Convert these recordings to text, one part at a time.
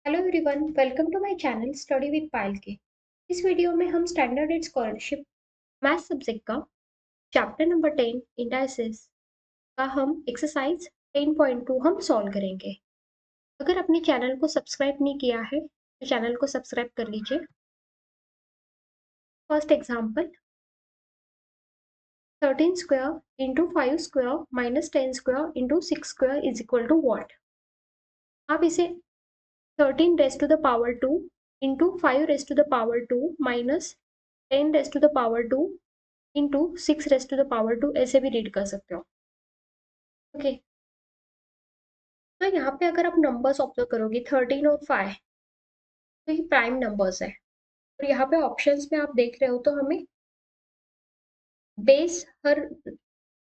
Hello everyone, welcome to my channel study with Payal K. इस video में हम standard eight scholarship math subject का chapter number 10 indices का हम एक्सरसाइज 10.2 हम सॉल्व करेंगे। अगर आपने चैनल को सब्सक्राइब नहीं किया है तो चैनल को सब्सक्राइब कर लीजिए। First example, 13 square into 5 square minus 10 square into 6 square is equal to what. आप इसे 13 raise to the power 2 into 5 raise to the power 2 minus 10 raise to the power 2 into 6 raise to the power 2 ऐसे भी read कर सकते हो। Okay, तो यहाँ पे अगर आप नंबर्स ऑब्जर्व करोगे 13 और 5, तो ये प्राइम नंबर्स है। और यहाँ पे ऑप्शंस में आप देख रहे हो तो हमें बेस हर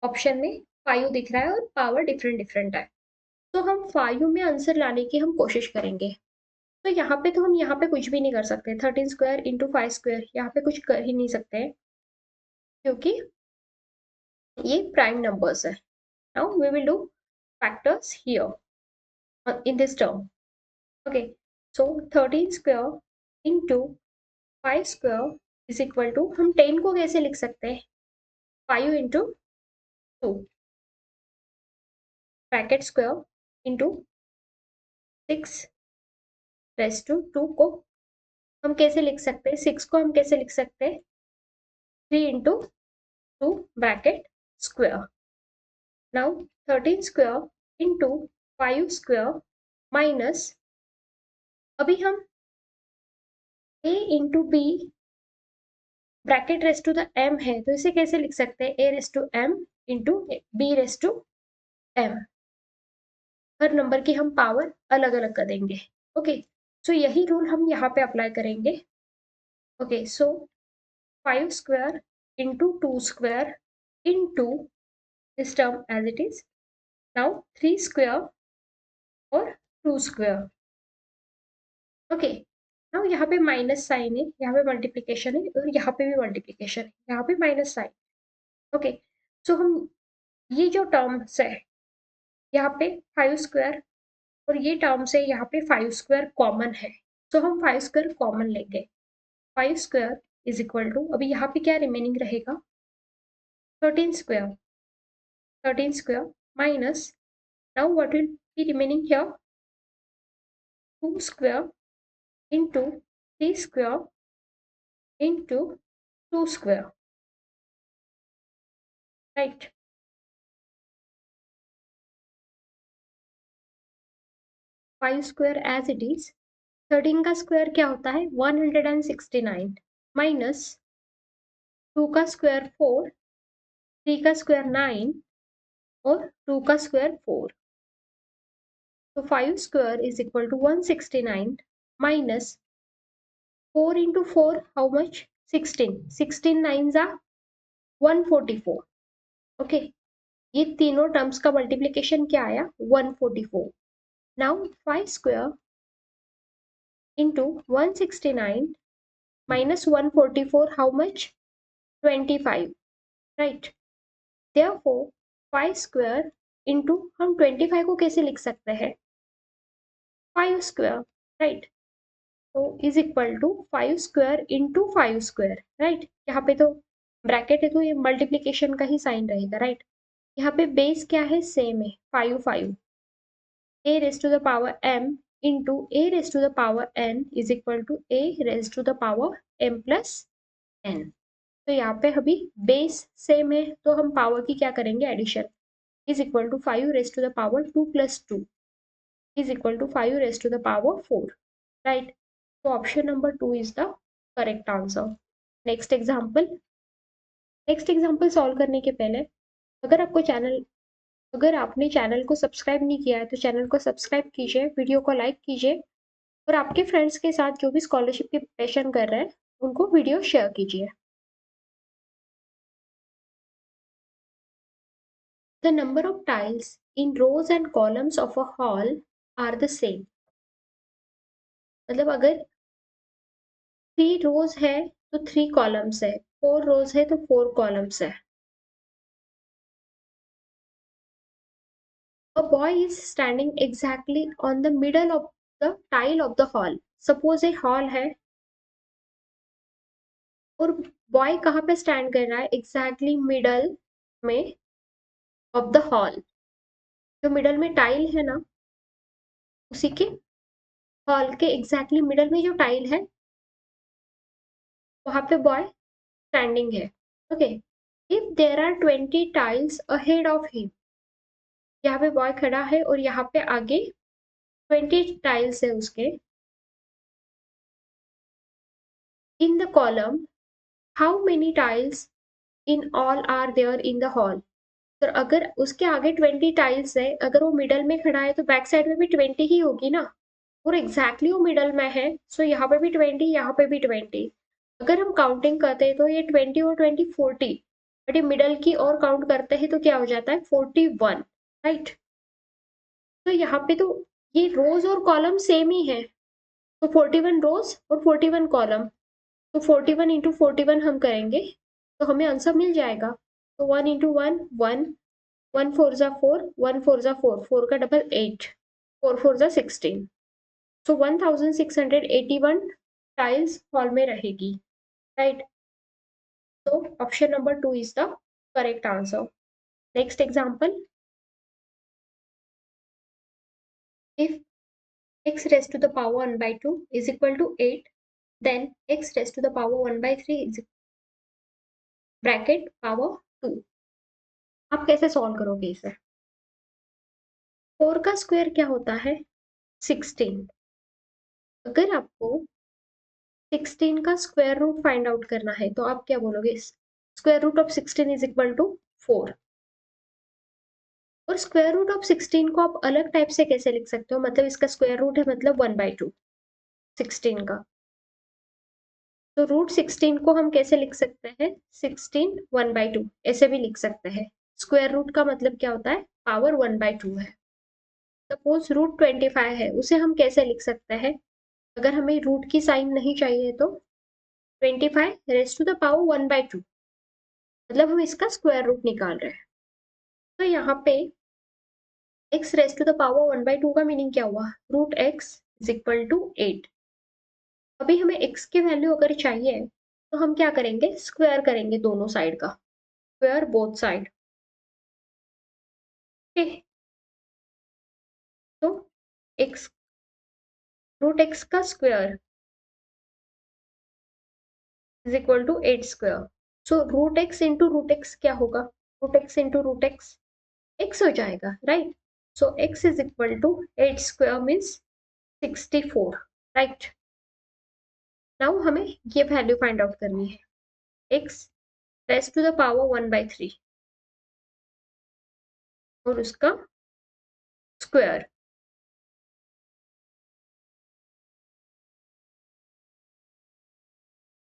ऑप्शन में 5 दिख रहा है और पावर डिफरेंट डिफरेंट है। तो हम 5 में आंसर लाने की हम कोशिश करेंगे। तो यहाँ पे तो हम यहाँ पे कुछ भी नहीं कर सकते। 13 स्क्वायर इंटू 5 स्क्वायर यहाँ पे कुछ कर ही नहीं सकते हैं क्योंकि ये प्राइम नंबर्स है। Now we will do factors here in this term. Okay, so 13 square into 5 square is equal to, हम 10 को कैसे लिख सकते हैं? 5 into 2 bracket square into 6 raise to 2 को हम कैसे लिख सकते हैं? 6 को हम कैसे लिख सकते हैं? 3 into 2 bracket square. Now 13 square into 5 square minus, अभी हम a into b bracket raise to the m है तो इसे कैसे लिख सकते हैं? a raise to m into b raise to m। हर नंबर की हम पावर अलग अलग कर देंगे। ओके, सो यही रूल हम यहाँ पे अप्लाई करेंगे। Okay, so 5 square into 2 square into this term as it is. Now 3 square और 2 स्क्वायर। ओके, नाउ यहाँ पे माइनस साइन है, यहाँ पे मल्टीप्लीकेशन है और यहाँ पे भी मल्टीप्लीकेशन है, यहाँ पे माइनस साइन। ओके, सो हम ये जो टर्म्स है यहाँ पे 5 स्क्वायर और ये टर्म से यहाँ पे 5 स्क्वायर कॉमन है, तो हम 5 स्क्वायर कॉमन लेंगे। 5 स्क्वायर इज इक्वल टू, अभी यहाँ पे क्या रिमेनिंग रहेगा? 13 square. 13 square minus, now what will be remaining here? 2 square into 3 square into 2 square, right. 5 square as it is. 13 का स्क्वायर क्या होता है? 169 माइनस 2 का स्क्वायर 4, 3 का स्क्वायर 9 और 2 का स्क्वायर 4। तो 5 square is equal to 169 minus 4 into 4 how much? 16। 16 9s are 144। Okay, ये तीनों टर्म्स का मल्टीप्लीकेशन क्या आया? 144। Now 5 square into 169 minus 144 how much? 25, right. Therefore 5 square into, हम 25 को कैसे लिख सकते हैं? 5 स्क्वायर, राइट। तो is equal to 5 square into 5 square, right. यहाँ पे तो ब्रैकेट है तो ये मल्टीप्लीकेशन का ही साइन रहेगा, राइट। यहाँ पे बेस क्या है? सेम है, 5 5। a raise to the power m into a raise to the power n is equal to a raise to the power m plus n। तो यहाँ पे अभी बेस सेम है तो हम पावर की क्या करेंगे? Addition. Is equal to 5 raise to the power 2 plus 2 is equal to 5 raise to the power 4, right. तो option number 2 is the correct answer. Next example. Next example solve करने के पहले, अगर आपको चैनल अगर आपने चैनल को सब्सक्राइब नहीं किया है तो चैनल को सब्सक्राइब कीजिए, वीडियो को लाइक कीजिए और आपके फ्रेंड्स के साथ जो भी स्कॉलरशिप की प्रिपरेशन कर रहे हैं उनको वीडियो शेयर कीजिए। The number of tiles in rows and columns of a hall are the same. मतलब अगर 3 रोज है तो 3 कॉलम्स है, 4 रोज है तो 4 कॉलम्स है। A boy is standing exactly on the middle of the tile of the hall. Suppose A hall है और बॉय कहाँ पे स्टैंड कर रहा है, एग्जैक्टली मिडल में ऑफ द हॉल। जो मिडल में टाइल है ना, उसी के हॉल के एग्जैक्टली मिडल में जो टाइल है वहां पे बॉय स्टैंडिंग है। Okay, if there are 20 tiles ahead of him, यहाँ पे बॉय खड़ा है और यहाँ पे आगे 20 टाइल्स है उसके। In the column how many tiles in all are there in the hall. तो अगर उसके आगे 20 टाइल्स है, अगर वो मिडल में खड़ा है तो बैक साइड में भी 20 ही होगी ना, और एग्जैक्टली वो मिडल में है, सो यहाँ पे भी 20, यहाँ पे भी 20। अगर हम काउंटिंग करते हैं तो ये 20 और 20 40, बट ये मिडल की और काउंट करते हैं तो क्या हो जाता है 41, राइट। तो यहाँ पे तो ये रोज और कॉलम सेम ही है, तो 41 रोज और 41 कॉलम, तो 41 इंटू 41 हम करेंगे तो हमें आंसर मिल जाएगा। तो 1 इंटू 1 1, 1 4 जा 4, 1 4 जा 4, 4 का डबल 8, 4 4 जा 16। सो 1681 टाइल्स हॉल में रहेगी, राइट। तो option number 2 is the correct answer. Next example, if x raised to the power 1 by 2 is equal to 8, then x raised to the power 1 by 3 is bracket power 2। आप कैसे solve करोगे इसे? 4 का square क्या होता है 16। अगर आपको 16 का स्क्वायर रूट फाइंड आउट करना है तो आप क्या बोलोगे, square root of 16 is equal to 4। और स्क्वायर रूट ऑफ 16 को आप अलग टाइप से कैसे लिख सकते हो, मतलब इसका स्क्वायर रूट है मतलब 1 by 2 16 का, तो रूट 16 को हम कैसे लिख सकते हैं 16 1 by 2 ऐसे भी लिख सकते हैं। स्क्वायर रूट का मतलब क्या होता है पावर 1 by 2 है। सपोज रूट 25 है, उसे हम कैसे लिख सकते हैं, अगर हमें रूट की साइन नहीं चाहिए तो 25 raise to the power 1 by 2, मतलब हम इसका स्क्वायर रूट निकाल रहे हैं। तो यहाँ पे x raise to the power 1 by 2 का मीनिंग क्या हुआ, root x is equal to 8। अभी हमें x की वैल्यू अगर चाहिए तो हम क्या करेंगे, स्क्वायर करेंगे दोनों साइड का, स्क्वायर बोथ साइड। तो x रूट x का square is equal to 8 square. So root x into root x क्या होगा, root x into root x x हो जाएगा, right. So x is equal to 8 square means 64, right. Now हमें ये value find out करनी है, x raise to the power 1 by 3 और उसका square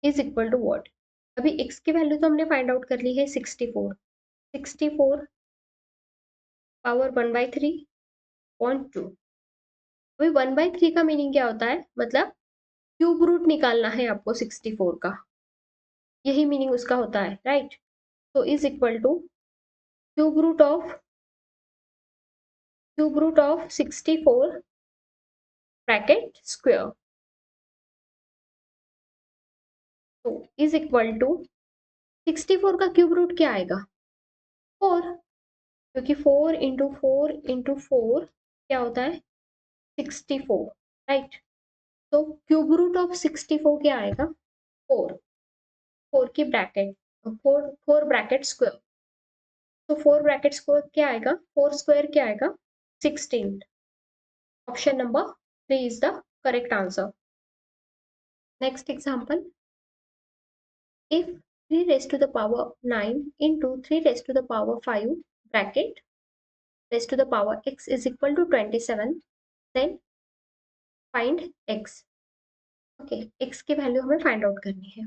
is equal to what. अभी x की वैल्यू तो हमने फाइंड आउट कर ली है 64, 64 पावर 1 by 3 पॉइंट 2। अभी 1 by 3 का मीनिंग क्या होता है, मतलब क्यूब रूट निकालना है आपको 64 का, यही मीनिंग उसका होता है, राइट। तो is equal to cube root of 64 bracket square, तो इज इक्वल टू 64 का क्यूब रूट क्या आएगा 4, क्योंकि 4 इंटू 4 इंटू 4 क्या होता है 64, राइट। तो क्यूब रूट ऑफ 64 क्या आएगा 4, 4 की ब्रैकेट 4 ब्रैकेट स्क्वायर, तो 4 ब्रैकेट स्क्वायर क्या आएगा, 4 स्क्वायर क्या आएगा 16। Option number 3 is the correct answer. Next example, if 3 raised to the power 9 into 3 raised to the power 5 bracket raised to the power x is equal to 27, then find x। Okay, x की value हमें find out करनी है।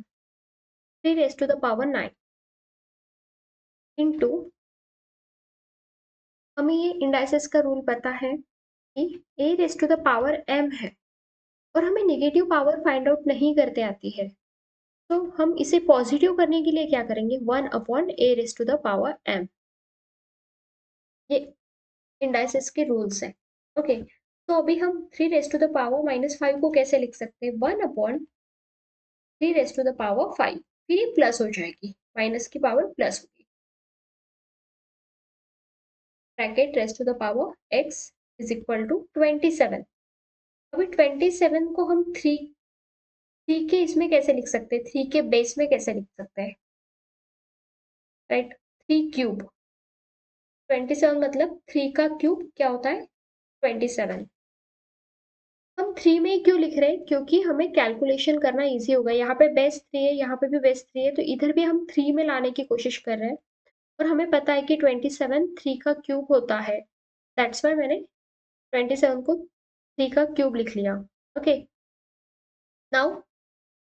3 raised to the power 9 into, हमें ये indices का rule पता है कि a raised to the power m है और हमें नेगेटिव पावर फाइंड आउट नहीं करते आती है, तो हम इसे पॉजिटिव करने के लिए क्या करेंगे 1 upon a raised to the power m। ये इंडाइसेस के रूल्स है, ओके। तो अभी हम 3 raised to the power -5 को कैसे लिख सकते हैं? 1/3 raised to the power 5, फिर ये प्लस हो जाएगी, माइनस की पावर प्लस होगी, bracket raised to the power x is equal to 27। अभी 27 को हम थ्री के इसमें कैसे लिख सकते हैं? 3 के बेस में कैसे लिख सकते हैं? राइट, 3 क्यूब, 27 मतलब 3 का क्यूब क्या होता है? 27। हम 3 में ही क्यों लिख रहे हैं? क्योंकि हमें कैलकुलेशन करना इजी होगा। यहाँ पे बेस 3 है, यहाँ पे भी बेस 3 है, तो इधर भी हम 3 में लाने की कोशिश कर रहे हैं। और हमें पता है कि 27 3 का क्यूब होता है, दैट्स वाई मैंने 27 को 3 का क्यूब लिख लिया। ओके, नाउ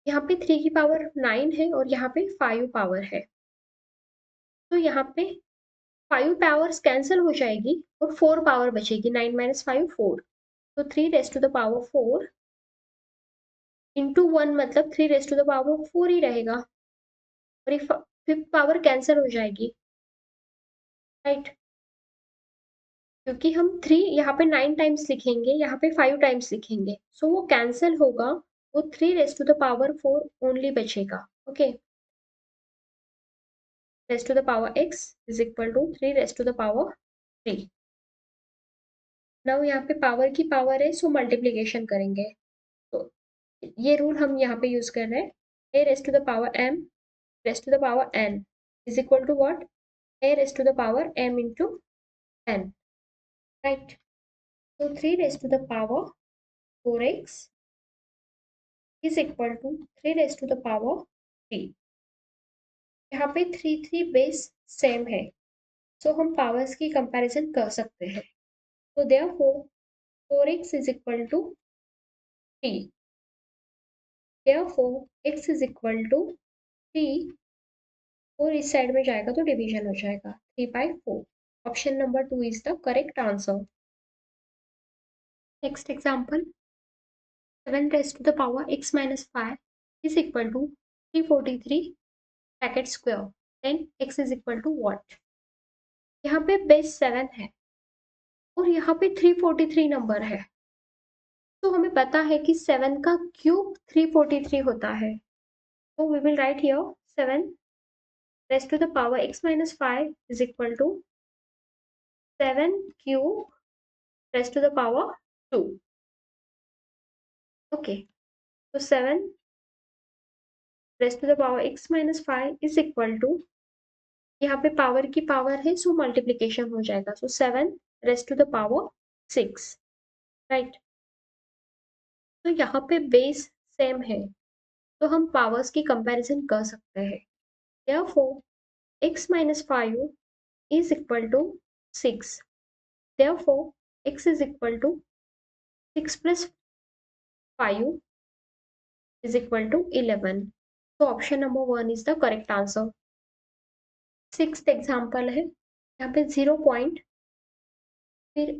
यहाँ पे 3 की पावर 9 है और यहाँ पे 5 पावर है, तो यहाँ पे 5 पावर्स कैंसिल हो जाएगी और 4 पावर बचेगी। 9 - 5 4, तो 3 rest to the power 4 into 1 मतलब 3 रेस्ट टू द पावर 4 ही रहेगा, और ये 5th पावर कैंसिल हो जाएगी, राइट। क्योंकि हम 3 यहाँ पे 9 टाइम्स लिखेंगे, यहाँ पे 5 टाइम्स लिखेंगे, सो वो कैंसिल होगा, वो 3 rest to the power 4 only बचेगा। Okay, raise to the power x is equal to 3 rest to the power 3। Now यहाँ पे पावर की पावर है, सो मल्टीप्लीकेशन करेंगे, तो ये रूल हम यहाँ पे यूज कर रहे हैं। a raised to the power m raised to the power n is equal to what? a raised to the power m into n, right. तो 3 rest to the power 4x is equal to 3 rest to the power 3। यहाँ पे 3 base same है, सो हम powers की comparison कर सकते हैं। तो therefore 4x is equal to 3, therefore x is equal to 3, और इस साइड में जाएगा तो डिवीजन हो जाएगा, 3/4। Option number 2 is the correct answer. Next example, 7 raised to the power x minus 5 is equal to 343 bracket square, then x is equal to what? यहाँ पे base 7 है और यहाँ पे 343 नंबर है, तो हमें पता है कि 7 का क्यूब 343 होता है, तो we will write here 7 raised to the power x minus 5 is equal to 7 cube raised to the power 2। Okay, तो 7 raised to the power x minus 5 is equal to, यहाँ पे पावर की पावर है, so multiplication हो जाएगा, सो 7 raised to the power 6, right. तो यहाँ पे बेस सेम है, तो हम पावर्स की कंपैरिजन कर सकते हैं। therefore x minus 5 is equal to 6, therefore x is equal to 6 plus 5 is equal to 11, so option number 1 is the correct answer। Sixth example है, यहाँ पे 0 पॉइंट फिर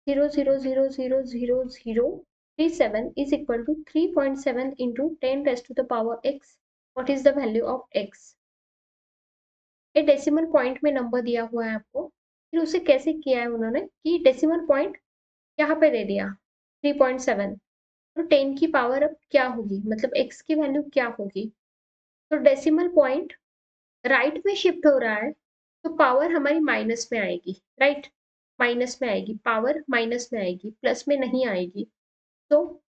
0.0000037 is equal to 3.7 into 10 raised to the power x, what is the value of x? ये decimal point में number दिया हुआ है आपको, फिर उसे कैसे किया है उन्होंने कि डेसिमल पॉइंट यहाँ पे दे दिया 3.7, तो 10 की पावर अब क्या होगी, मतलब x की वैल्यू क्या होगी? तो डेसिमल पॉइंट राइट में शिफ्ट हो रहा है, तो पावर हमारी माइनस में आएगी, राइट, माइनस में आएगी, पावर माइनस में आएगी, प्लस में नहीं आएगी, तो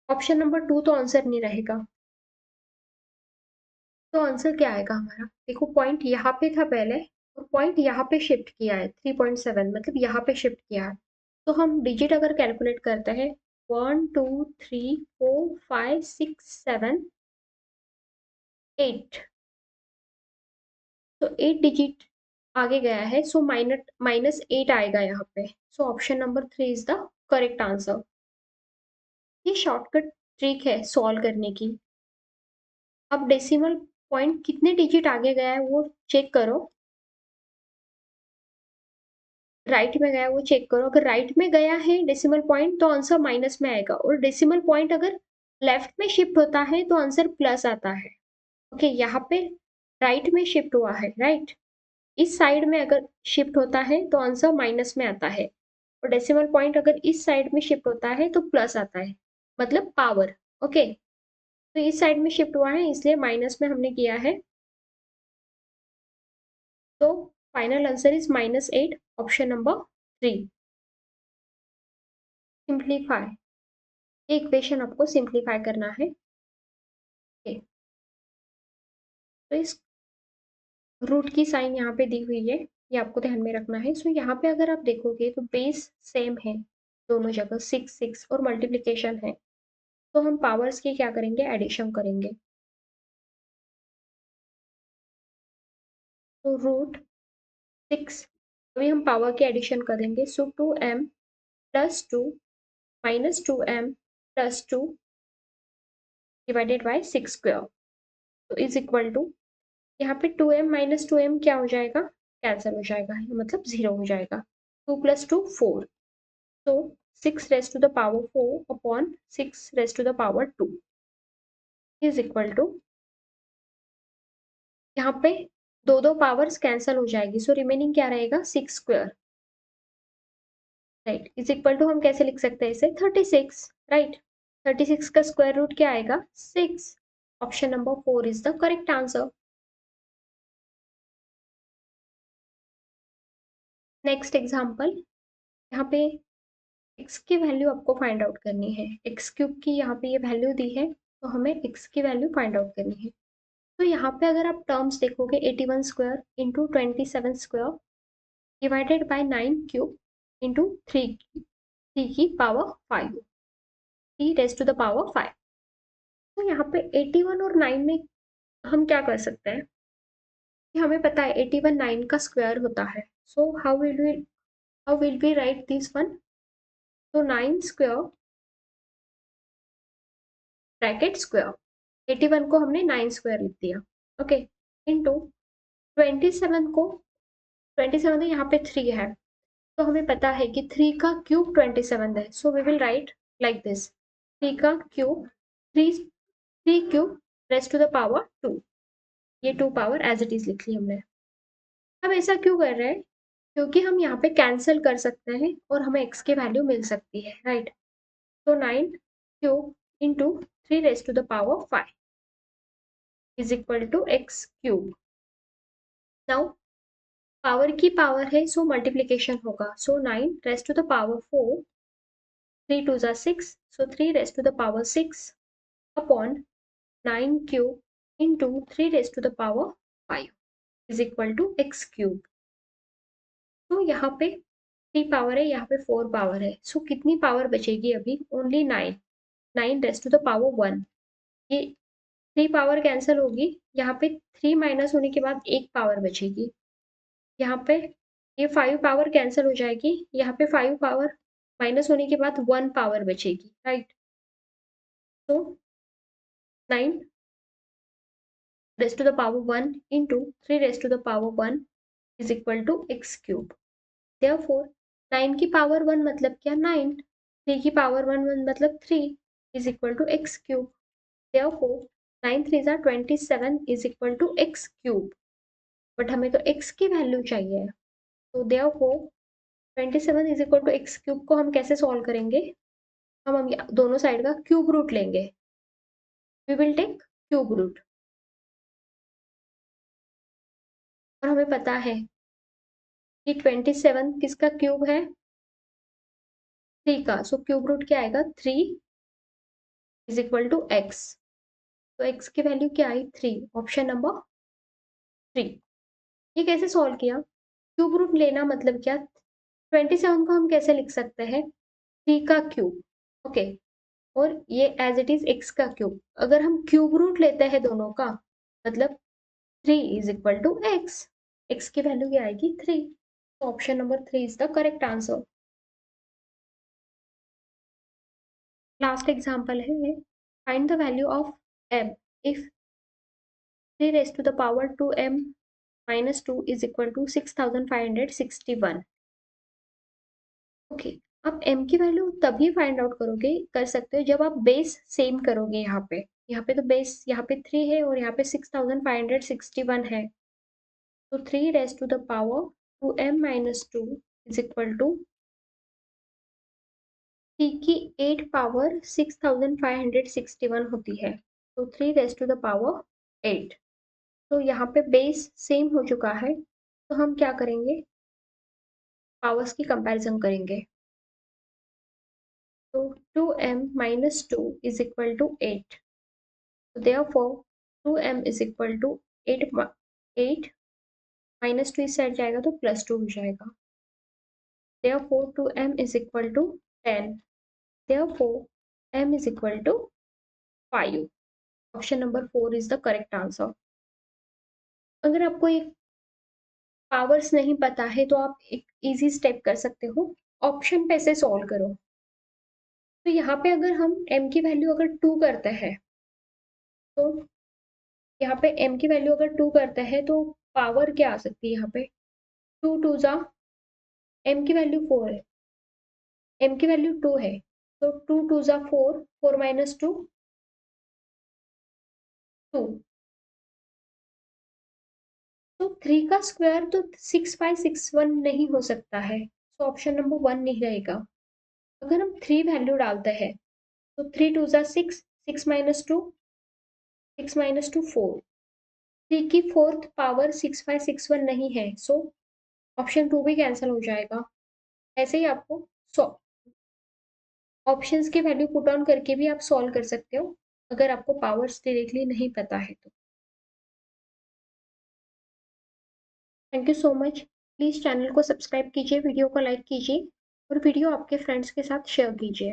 ऑप्शन नंबर 2 तो आंसर नहीं रहेगा। तो आंसर क्या आएगा हमारा? देखो पॉइंट यहाँ पे था पहले और पॉइंट यहाँ पे शिफ्ट किया है, 3.7 मतलब यहाँ पे शिफ्ट किया है, तो हम डिजिट अगर कैलकुलेट करते हैं 1 2 3 4 5 6 7 8, तो 8 डिजिट आगे गया है, सो -8 आएगा यहाँ पे, so option number 3 is the correct answer. ये शॉर्टकट ट्रिक है सॉल्व करने की। अब डेसिमल पॉइंट कितने डिजिट आगे गया है वो चेक करो, राइट में गया है वो चेक करो, अगर राइट में गया है डेसिमल पॉइंट तो आंसर माइनस में आएगा, और डेसिमल पॉइंट अगर लेफ्ट में शिफ्ट होता है तो आंसर प्लस आता है। ओके, यहाँ पे राइट में शिफ्ट हुआ है, राइट, इस साइड में अगर शिफ्ट होता है तो आंसर माइनस में आता है, और डेसिमल पॉइंट अगर इस साइड में शिफ्ट होता है तो प्लस आता है, मतलब पावर। ओके, तो इस साइड में शिफ्ट हुआ है इसलिए माइनस में हमने किया है, तो final answer is -8, option number 3। Simplify, ये इक्वेशन आपको सिंप्लीफाई करना है। ओके, तो इस रूट की साइन यहाँ पे दी हुई है, ये आपको ध्यान में रखना है। सो यहाँ पे अगर आप देखोगे तो बेस सेम है दोनों जगह, 6 6 और मल्टीप्लीकेशन है, तो हम पावर्स की क्या करेंगे, एडिशन करेंगे। तो √6, अभी हम पावर की एडिशन करेंगे। सो 2m + 2 - 2m + 2 डिवाइडेड बाय 6² तो इज इक्वल टू, यहाँ पे 2m - 2m क्या हो जाएगा, कैंसिल हो जाएगा, मतलब 0 हो जाएगा। 2 + 2 4, तो 6 raised to the power 4 upon 6 raised to the power 2 is equal to, यहाँ पे दो दो पावर्स कैंसिल हो जाएगी, सो रिमेनिंग क्या रहेगा, 6², राइट, इज इक्वल टू हम कैसे लिख सकते हैं इसे, 36, राइट। 36 का स्क्वायर रूट क्या आएगा, 6। Option number 4 is the correct answer. Next example, यहाँ पे x की वैल्यू आपको फाइंड आउट करनी है। x³ की यहाँ पे ये वैल्यू दी है, तो हमें x की वैल्यू फाइंड आउट करनी है। तो यहाँ पे अगर आप टर्म्स देखोगे, 81² इंटू 27² डिवाइडेड बाय 9³ इंटू 3 की power 5, 3 raise to the power 5। तो यहाँ पे 81 और 9 में हम क्या कर सकते हैं, कि हमें पता है 81 9 का स्क्वायर होता है। So how will we write this one, तो 9² ब्रैकेट स्क्वायर, 81 को हमने 9² लिख दिया, ओके, इंटू 27 को, 27 तो यहाँ पे 3 है, तो हमें पता है कि 3 का क्यूब 27 है, so we will write like this, 3 का cube, 3 cube raised to the power 2, ये 2 पावर एज इट इज लिख ली हमने। हम ऐसा क्यों कर रहे हैं, क्योंकि हम यहाँ पे कैंसिल कर सकते हैं और हमें x की वैल्यू मिल सकती है, राइट। तो 9³ into 3 rest to the power 5 is equal to x³। Now power की पावर है, सो मल्टीप्लीकेशन होगा, so 9 raised to the power 4, 3 2 6, so 3 rest to the power 6 upon 9³ into 3 rest to the power 5 is equal to x³। तो यहाँ पे 3 power है, यहाँ पे 4 power है, सो कितनी पावर बचेगी अभी, only 9, 9 raised to the power 1, ये 3 पावर कैंसिल होगी, यहाँ पे 3 माइनस होने के बाद 1 पावर बचेगी, यहाँ पे ये 5 पावर कैंसिल हो जाएगी, यहाँ पे 5 पावर माइनस होने के बाद 1 पावर बचेगी, राइट। तो 9 raised to the power 1 into 3 rest to the power 1 is equal to x³। Therefore 9 की पावर 1 मतलब क्या, 9, 3 की पावर 1 मतलब 3 is equal to x³। Therefore 9 3 ज़ा 27 is equal to x³, but हमें तो x की वैल्यू चाहिए, तो therefore 27 is equal to x³ को हम कैसे सॉल्व करेंगे, हम दोनों साइड का क्यूब रूट लेंगे, we will take cube root, और हमें पता है कि 27 किसका क्यूब है, 3 का, सो क्यूब रूट क्या आएगा, 3 इज इक्वल टू x, तो x की वैल्यू क्या आई, 3, ऑप्शन नंबर 3। ये कैसे सॉल्व किया, क्यूब रूट लेना मतलब क्या, 27 को हम कैसे लिख सकते हैं, 3 का क्यूब, ओके, और ये एज इट इज x का क्यूब, अगर हम क्यूब रूट लेते हैं दोनों का, मतलब 3 is equal to x, x की वैल्यू क्या आएगी, 3, तो option number 3 is the correct answer. Last example है, find the value of m if 3 raise to the power 2m minus 2 is equal to 6561। Okay, आप m की value तभी find out कर सकते हो जब आप बेस सेम करोगे, यहाँ पे तो बेस यहाँ पे 3 है और यहाँ पे 6561 है, तो 3 raise to the power 2m minus 2 is equal to 3 की 8 पावर 6561 होती है, तो 3 रेज़ टू द पावर 8। तो यहाँ पे बेस सेम हो चुका है, तो हम क्या करेंगे, पावर्स की कंपैरिजन करेंगे। तो 2m minus 2 is equal to 8. So therefore 2m is equal to 8 minus 2 इस साइड जाएगा तो प्लस 2 हो जाएगा। Therefore 2m is equal to 10. Therefore m is equal to 5. Option number 4 is the correct answer. अगर आपको एक पावर्स नहीं पता है तो आप एक इजी स्टेप कर सकते हो, ऑप्शन पे से सॉल्व करो। तो यहाँ पे अगर हम m की वैल्यू अगर 2 करते हैं, तो यहाँ पे m की वैल्यू अगर 2 करते हैं तो पावर क्या आ सकती है यहाँ पे, 2 2 जा, m की वैल्यू 4 है, m की वैल्यू 2 है, तो 2 2 जा 4, 4 माइनस 2 2, तो 3 का स्क्वायर तो 6561 नहीं हो सकता है, तो ऑप्शन नंबर 1 नहीं रहेगा। अगर हम 3 वैल्यू डालते हैं तो 3 2 जा 6, 6 माइनस 2, 6 माइनस 2 4, 3 की फोर्थ पावर 6561 नहीं है, सो ऑप्शन 2 भी कैंसिल हो जाएगा। ऐसे ही आपको ऑप्शंस की वैल्यू पुट ऑन करके भी आप सॉल्व कर सकते हो, अगर आपको पावर्स डायरेक्टली नहीं पता है तो। Thank you so much. Please channel को सब्सक्राइब कीजिए, वीडियो को लाइक कीजिए और वीडियो आपके फ्रेंड्स के साथ शेयर कीजिए।